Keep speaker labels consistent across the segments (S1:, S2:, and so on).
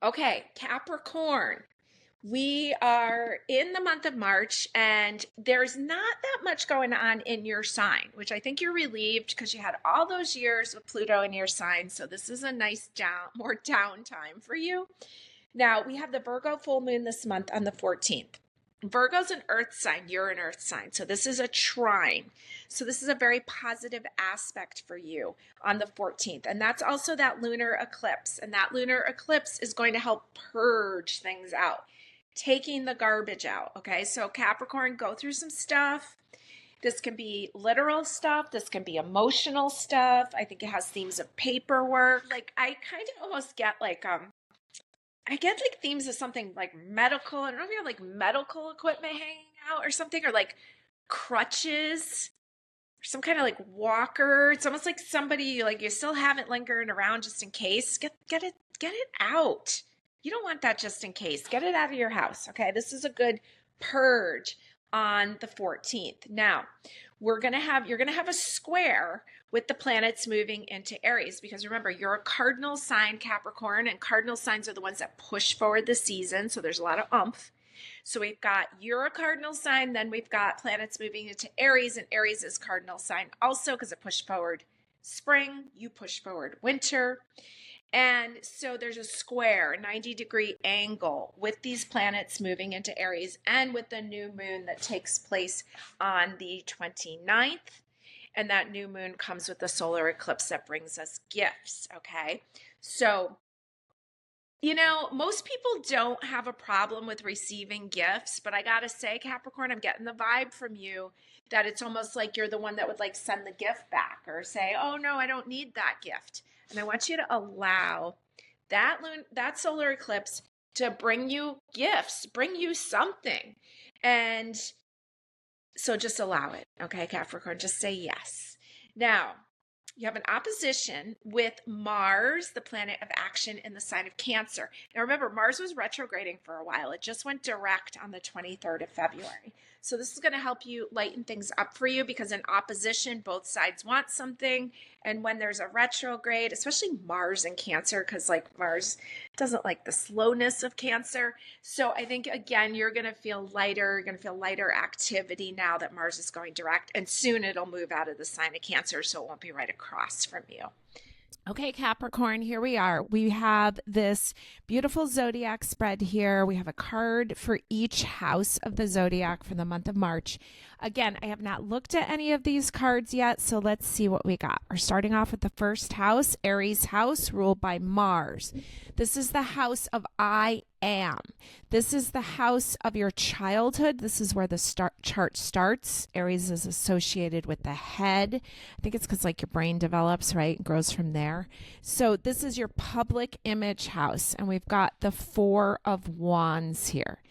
S1: Okay, Capricorn. We are in the month of March, and there's not that much going on in your sign, which I think you're relieved because you had all those years with Pluto in your sign. So this is a nice more downtime for you. Now, we have the Virgo full moon this month on the 14th. Virgo's an earth sign, you're an earth sign. So this is a trine. So this is a very positive aspect for you on the 14th. And that's also that lunar eclipse. And that lunar eclipse is going to help purge things out, taking the garbage out. Okay. So Capricorn, go through some stuff. This can be literal stuff. This can be emotional stuff. I think it has themes of paperwork. Like I kind of almost get I get like themes of something like medical. I don't know if you have like medical equipment hanging out or something, or like crutches, or some kind of like walker. It's almost like somebody like you still have it lingering around just in case. Get it out. You don't want that just in case. Get it out of your house. Okay. This is a good purge on the 14th. Now, you're going to have a square with the planets moving into Aries, because remember, you're a cardinal sign, Capricorn, and cardinal signs are the ones that push forward the season. So there's a lot of oomph. So we've got you're a cardinal sign, then we've got planets moving into Aries, and Aries is cardinal sign also because it pushed forward spring, you push forward winter. And so there's a square, 90-degree angle with these planets moving into Aries and with the new moon that takes place on the 29th. And that new moon comes with the solar eclipse that brings us gifts. Okay. So, most people don't have a problem with receiving gifts, but I got to say, Capricorn, I'm getting the vibe from you that it's almost like you're the one that would like send the gift back or say, oh no, I don't need that gift. And I want you to allow that solar eclipse to bring you gifts, bring you something. And so just allow it. Okay, Capricorn, just say yes. Now, you have an opposition with Mars, the planet of action, in the sign of Cancer. Now remember, Mars was retrograding for a while. It just went direct on the 23rd of February. So this is going to help you lighten things up for you, because in opposition, both sides want something. And when there's a retrograde, especially Mars in Cancer, because like Mars doesn't like the slowness of Cancer. So I think, again, you're going to feel lighter. You're going to feel lighter activity now that Mars is going direct. And soon it'll move out of the sign of Cancer, so it won't be right across from you.
S2: Okay, Capricorn, here we are. We have this beautiful zodiac spread here. We have a card for each house of the zodiac for the month of March. Again, I have not looked at any of these cards yet, so let's see what we got. We're starting off with the first house, Aries house, ruled by Mars. This is the house of I am. This is the house of your childhood. This is where the chart starts. Aries is associated with the head. I think it's because like your brain develops, right? And grows from there. So this is your public image house. And we've got the Four of Wands here.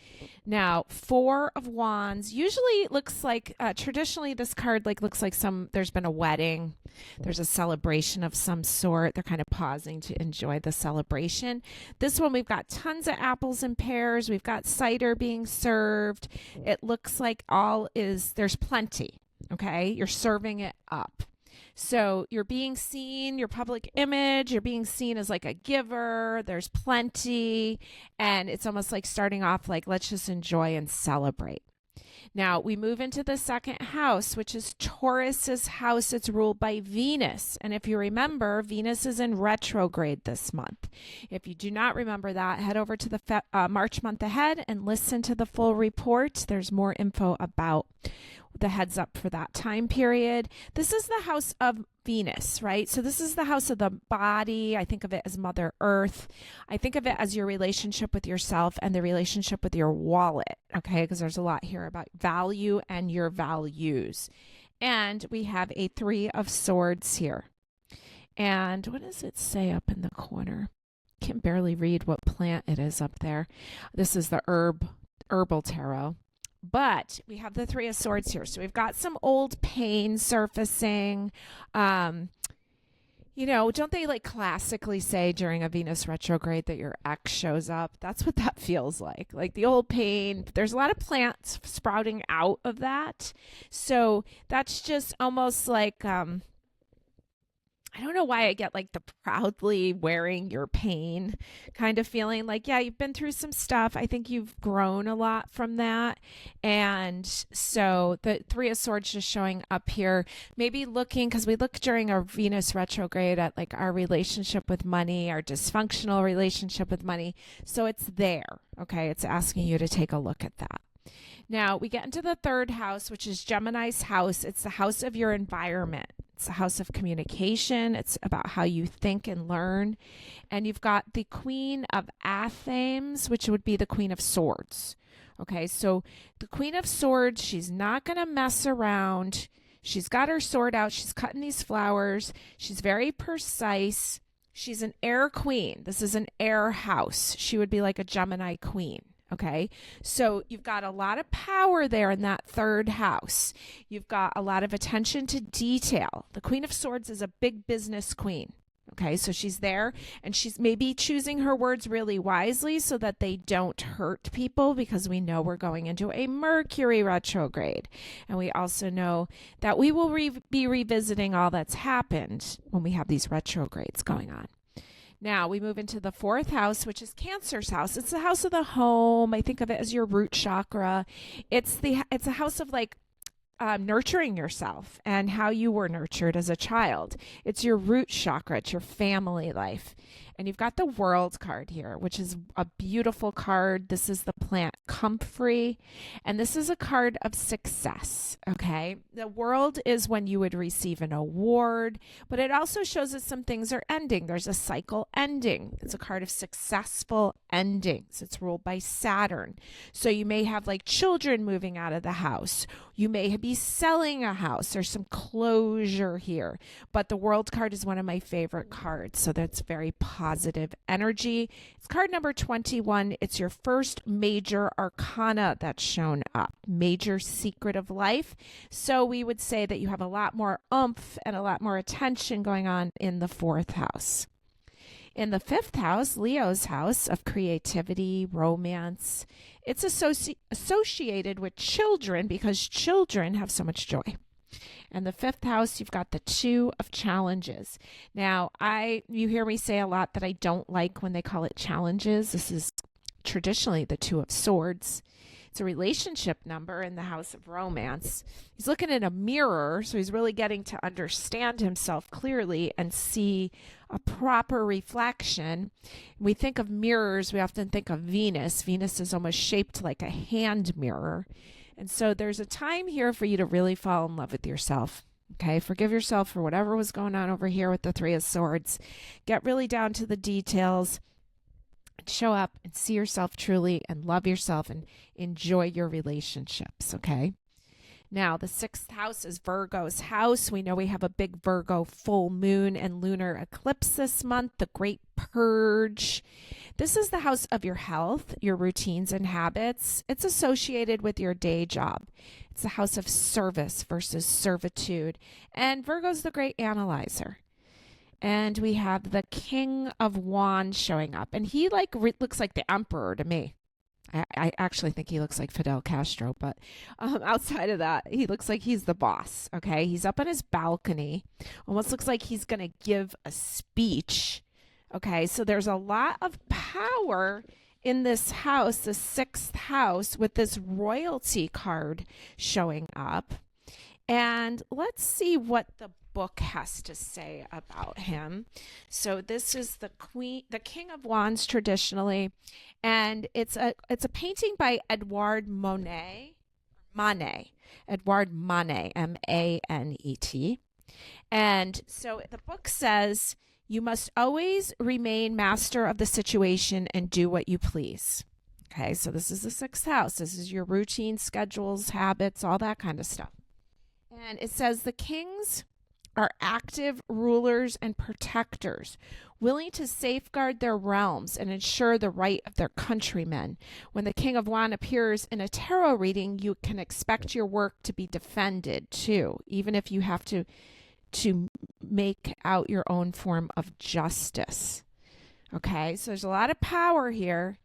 S2: Now, Four of Wands usually looks like, traditionally this card like looks like there's been a wedding. There's a celebration of some sort. They're kind of pausing to enjoy the celebration. This one, we've got tons of apples and pears. We've got cider being served. It looks like there's plenty. Okay. You're serving it up. So you're being seen, your public image, you're being seen as like a giver. There's plenty. And it's almost like starting off like, let's just enjoy and celebrate. Now we move into the second house, which is Taurus's house. It's ruled by Venus. And if you remember, Venus is in retrograde this month. If you do not remember that, head over to the March month ahead and listen to the full report. There's more info about the heads up for that time period. This is the house of Venus, right? So this is the house of the body. I think of it as Mother Earth. I think of it as your relationship with yourself and the relationship with your wallet, okay? Because there's a lot here about value and your values. And we have a Three of Swords here. And what does it say up in the corner? Can barely read what plant it is up there. This is the herbal tarot. But we have the Three of Swords here. So we've got some old pain surfacing. Don't they like classically say during a Venus retrograde that your ex shows up? That's what that feels like. Like the old pain. There's a lot of plants sprouting out of that. So that's just almost like, I don't know why I get like the proudly wearing your pain kind of feeling like, yeah, you've been through some stuff. I think you've grown a lot from that. And so the Three of Swords just showing up here, maybe looking, because we look during our Venus retrograde at like our relationship with money, our dysfunctional relationship with money. So it's there. Okay. It's asking you to take a look at that. Now we get into the third house, which is Gemini's house. It's the house of your environment. It's a house of communication. It's about how you think and learn. And you've got the Queen of Athens, which would be the Queen of Swords. Okay, so the Queen of Swords, she's not going to mess around. She's got her sword out. She's cutting these flowers. She's very precise. She's an air queen. This is an air house. She would be like a Gemini queen. Okay, so you've got a lot of power there in that third house. You've got a lot of attention to detail. The Queen of Swords is a big business queen. Okay, so she's there and she's maybe choosing her words really wisely so that they don't hurt people, because we know we're going into a Mercury retrograde. And we also know that we will be revisiting all that's happened when we have these retrogrades going on. Now we move into the fourth house, which is Cancer's house. It's the house of the home. I think of it as your root chakra. It's a house of like nurturing yourself and how you were nurtured as a child. It's your root chakra. It's your family life. And you've got the World card here, which is a beautiful card. This is the plant comfrey, and this is a card of success, okay? The World is when you would receive an award, but it also shows us some things are ending. There's a cycle ending. It's a card of successful endings. It's ruled by Saturn. So you may have like children moving out of the house. You may be selling a house. There's some closure here, but the World card is one of my favorite cards, so that's very positive energy. It's card number 21. It's your first major arcana that's shown up, major secret of life. So we would say that you have a lot more oomph and a lot more attention going on in the fourth house. In the fifth house, Leo's house of creativity, romance, it's associated with children because children have so much joy. And the fifth house, you've got the Two of Challenges. Now, you hear me say a lot that I don't like when they call it challenges. This is traditionally the Two of Swords. It's a relationship number in the house of romance. He's looking in a mirror, so he's really getting to understand himself clearly and see a proper reflection. When we think of mirrors, we often think of Venus. Venus is almost shaped like a hand mirror. And so there's a time here for you to really fall in love with yourself. Okay, forgive yourself for whatever was going on over here with the Three of Swords. Get really down to the details. Show up and see yourself truly and love yourself and enjoy your relationships, okay? Now, the sixth house is Virgo's house. We know we have a big Virgo full moon and lunar eclipse this month, the great purge. This is the house of your health, your routines and habits. It's associated with your day job. It's the house of service versus servitude. And Virgo's the great analyzer. And we have the King of Wands showing up. And he looks like the emperor to me. I actually think he looks like Fidel Castro, but outside of that, he looks like he's the boss, okay? He's up on his balcony. Almost looks like he's going to give a speech, okay? So there's a lot of power in this house, the sixth house, with this royalty card showing up. And let's see what the book has to say about him. So this is the King of Wands traditionally, and it's a painting by Edouard Manet, Edouard Manet, Manet. And so the book says, you must always remain master of the situation and do what you please. Okay, so this is the sixth house. This is your routine, schedules, habits, all that kind of stuff. And it says the kings are active rulers and protectors, willing to safeguard their realms and ensure the right of their countrymen. When the King of Wands appears in a tarot reading, you can expect your work to be defended too, even if you have to make out your own form of justice. Okay, so there's a lot of power here.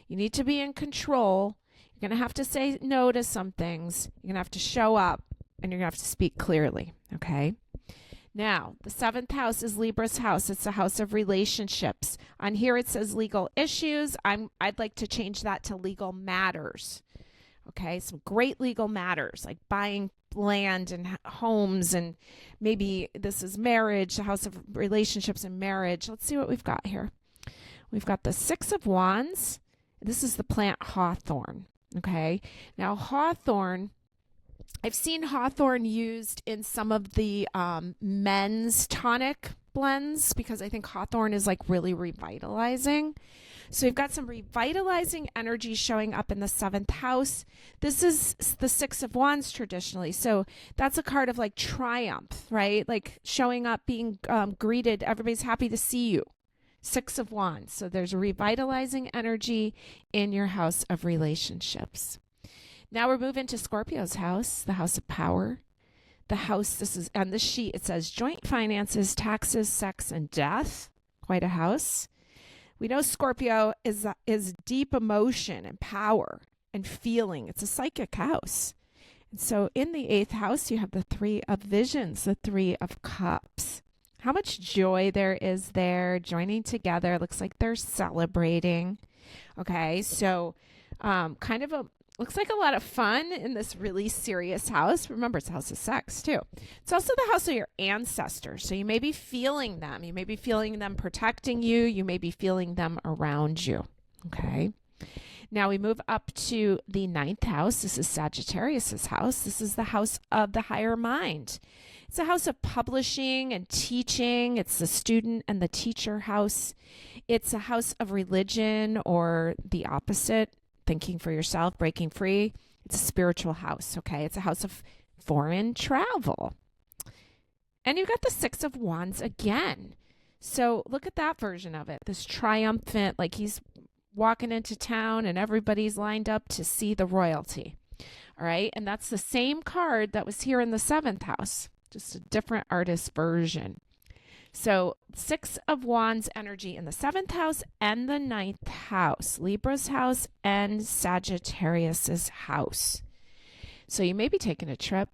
S2: You need to be in control. You're going to have to say no to some things. You're going to have to show up, and you're going to have to speak clearly, okay? Now, the 7th house is Libra's house. It's a house of relationships. On here it says legal issues. I'd like to change that to legal matters. Okay, some great legal matters like buying land and homes, and maybe this is marriage, the house of relationships and marriage. Let's see what we've got here. We've got the 6 of Wands. This is the plant hawthorn. Okay, now hawthorn, I've seen hawthorn used in some of the men's tonic blends because I think hawthorn is like really revitalizing. So we've got some revitalizing energy showing up in the 7th house. This is the 6 of Wands traditionally. So that's a card of like triumph, right? Like showing up, being greeted. Everybody's happy to see you. 6 of Wands. So there's a revitalizing energy in your house of relationships. Now we're moving to Scorpio's house, the house of power. The house, this is on this sheet, it says joint finances, taxes, sex, and death. Quite a house. We know Scorpio is deep emotion and power and feeling. It's a psychic house. And so in the 8th house, you have the 3 of visions, the 3 of cups. How much joy there is there, joining together. Looks like they're celebrating. Okay, so kind of looks like a lot of fun in this really serious house. Remember, it's a house of sex, too. It's also the house of your ancestors. So you may be feeling them. You may be feeling them protecting you. You may be feeling them around you. Okay. Now we move up to the 9th house. This is Sagittarius's house. This is the house of the higher mind. It's a house of publishing and teaching. It's the student and the teacher house. It's a house of religion, or the opposite, thinking for yourself, breaking free. It's a spiritual house, okay? It's a house of foreign travel. And you've got the 6 of Wands again. So look at that version of it. This triumphant, like he's walking into town and everybody's lined up to see the royalty. All right? And that's the same card that was here in the 7th house, just a different artist version. So 6 of Wands energy in the 7th house and the 9th house, Libra's house and Sagittarius's house. So you may be taking a trip,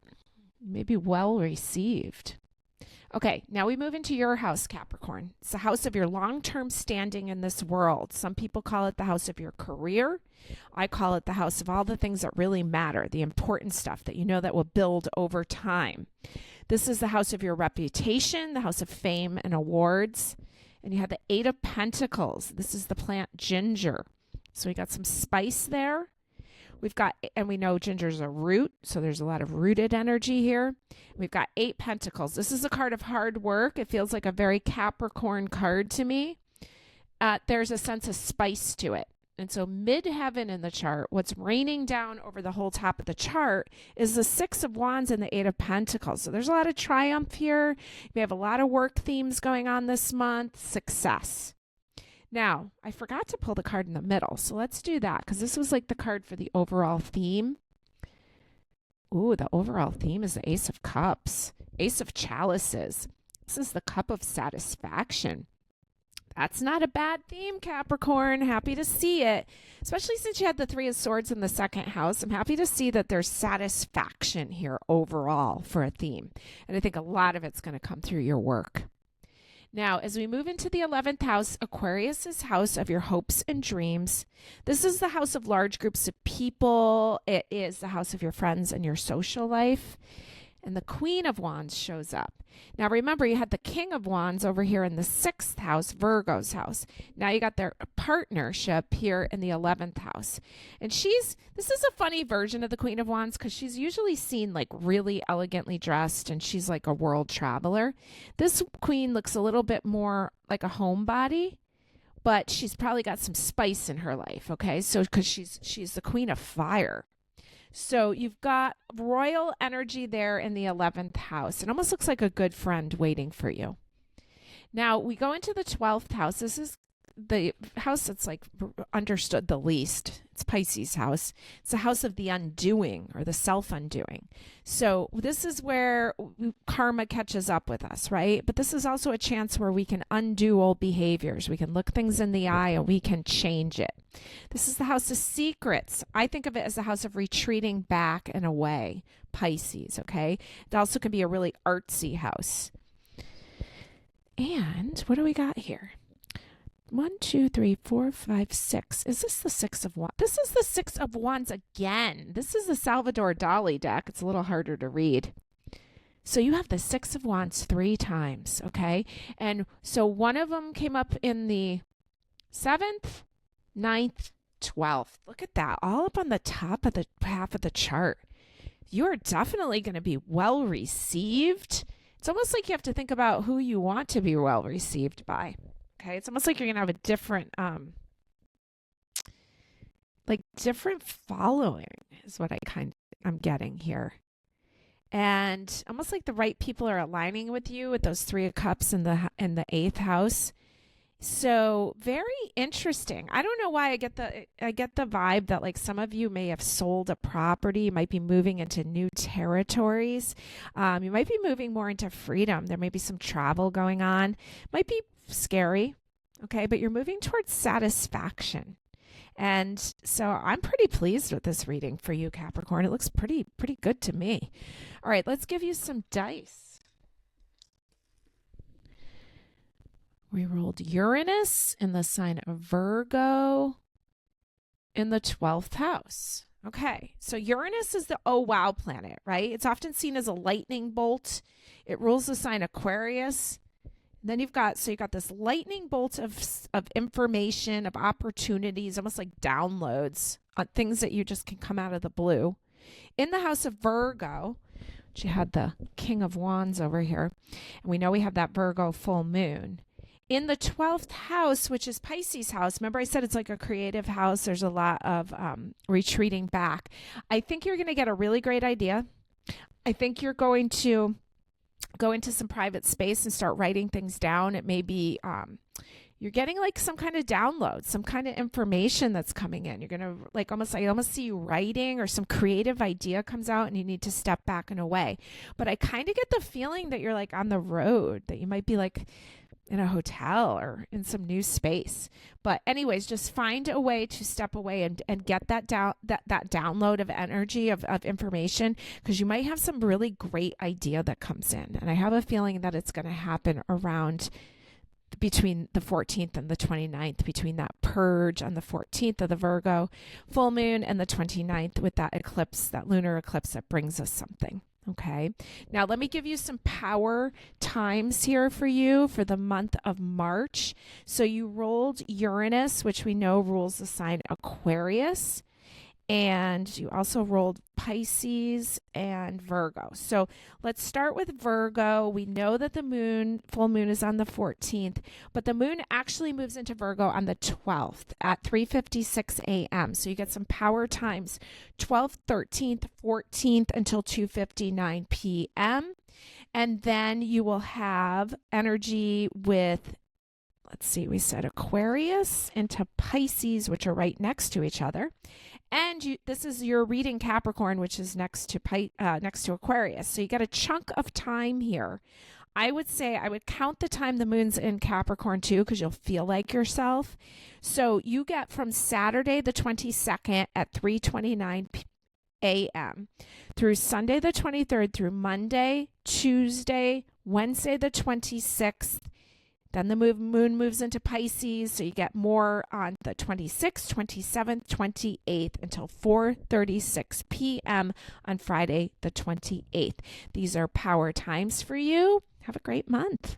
S2: you may be well received. Okay, now we move into your house, Capricorn. It's the house of your long-term standing in this world. Some people call it the house of your career. I call it the house of all the things that really matter, the important stuff that you know that will build over time. This is the house of your reputation, the house of fame and awards. And you have the 8 of Pentacles. This is the plant ginger. So we got some spice there. We've got, and we know ginger's a root, so there's a lot of rooted energy here. We've got 8 Pentacles. This is a card of hard work. It feels like a very Capricorn card to me. There's a sense of spice to it. And so midheaven in the chart, what's raining down over the whole top of the chart is the 6 of Wands and the 8 of Pentacles. So there's a lot of triumph here. We have a lot of work themes going on this month. Success. Now, I forgot to pull the card in the middle. So let's do that because this was like the card for the overall theme. Ooh, the overall theme is the Ace of Cups, Ace of Chalices. This is the cup of satisfaction. That's not a bad theme, Capricorn. Happy to see it, especially since you had the 3 of Swords in the 2nd house. I'm happy to see that there's satisfaction here overall for a theme. And I think a lot of it's going to come through your work. Now, as we move into the 11th house, Aquarius's house of your hopes and dreams. This is the house of large groups of people. It is the house of your friends and your social life. And the Queen of Wands shows up. Now, remember, you had the King of Wands over here in the 6th house, Virgo's house. Now you got their partnership here in the 11th house. And this is a funny version of the Queen of Wands because she's usually seen like really elegantly dressed and she's like a world traveler. This queen looks a little bit more like a homebody, but she's probably got some spice in her life, okay? So because she's the Queen of Fire. So you've got royal energy there in the 11th house. It almost looks like a good friend waiting for you. Now we go into the 12th house. This is the house that's like understood the least. It's Pisces' house. It's a house of the undoing or the self-undoing. So this is where karma catches up with us, right? But this is also a chance where we can undo old behaviors. We can look things in the eye and we can change it. This is the house of secrets. I think of it as the house of retreating back and away, Pisces, okay? It also can be a really artsy house. And what do we got here? 1, 2, 3, 4, 5, 6. Is this the Six of Wands? This is the Six of Wands again. This is the Salvador Dali deck. It's a little harder to read. So you have the Six of Wands 3 times, okay? And so one of them came up in the 7th, 9th, 12th. Look at that, all up on the top of the half of the chart. You are definitely going to be well received. It's almost like you have to think about who you want to be well received by. Okay, it's almost like you're going to have a different, different following is what I'm getting here. And almost like the right people are aligning with you with those 3 of Cups in the 8th house. So very interesting. I don't know why I get the vibe that like some of you may have sold a property. You might be moving into new territories. You might be moving more into freedom. There may be some travel going on. Might be scary, okay? But you're moving towards satisfaction. And so I'm pretty pleased with this reading for you, Capricorn. It looks pretty good to me. All right, let's give you some dice. We rolled Uranus in the sign of Virgo in the 12th house. Okay, so Uranus is the oh wow planet, right? It's often seen as a lightning bolt. It rules the sign Aquarius. And then you've got this lightning bolt of information, of opportunities, almost like downloads on things that you just can come out of the blue. In the house of Virgo, she had the King of Wands over here, and we know we have that Virgo full moon. In the 12th house, which is Pisces house, remember I said it's like a creative house. There's a lot of retreating back. I think you're going to get a really great idea. I think you're going to go into some private space and start writing things down. It may be you're getting like some kind of download, some kind of information that's coming in. You're going to I almost see you writing, or some creative idea comes out and you need to step back and away. But I kind of get the feeling that you're like on the road, that you might be like in a hotel or in some new space. But anyways, just find a way to step away and get that download of energy, of information, because you might have some really great idea that comes in. And I have a feeling that it's going to happen around between the 14th and the 29th, between that purge on the 14th of the Virgo full moon and the 29th with that eclipse, that lunar eclipse that brings us something. Okay, now let me give you some power times here for you for the month of March. So you rolled Uranus, which we know rules the sign Aquarius, and you also rolled Pisces and Virgo. So let's start with Virgo. We know that the full moon is on the 14th, but the moon actually moves into Virgo on the 12th at 3:56 a.m. So you get some power times, 12th, 13th, 14th until 2:59 p.m. And then you will have energy with, let's see, we said Aquarius into Pisces, which are right next to each other. And this is your reading Capricorn, which is next to Aquarius. So you get a chunk of time here. I would say I would count the time the moon's in Capricorn too, because you'll feel like yourself. So you get from Saturday the 22nd at 3:29 a.m. through Sunday the 23rd, through Monday, Tuesday, Wednesday the 26th. Then the moon moves into Pisces, so you get more on the 26th, 27th, 28th until 4:36 p.m. on Friday the 28th. These are power times for you. Have a great month.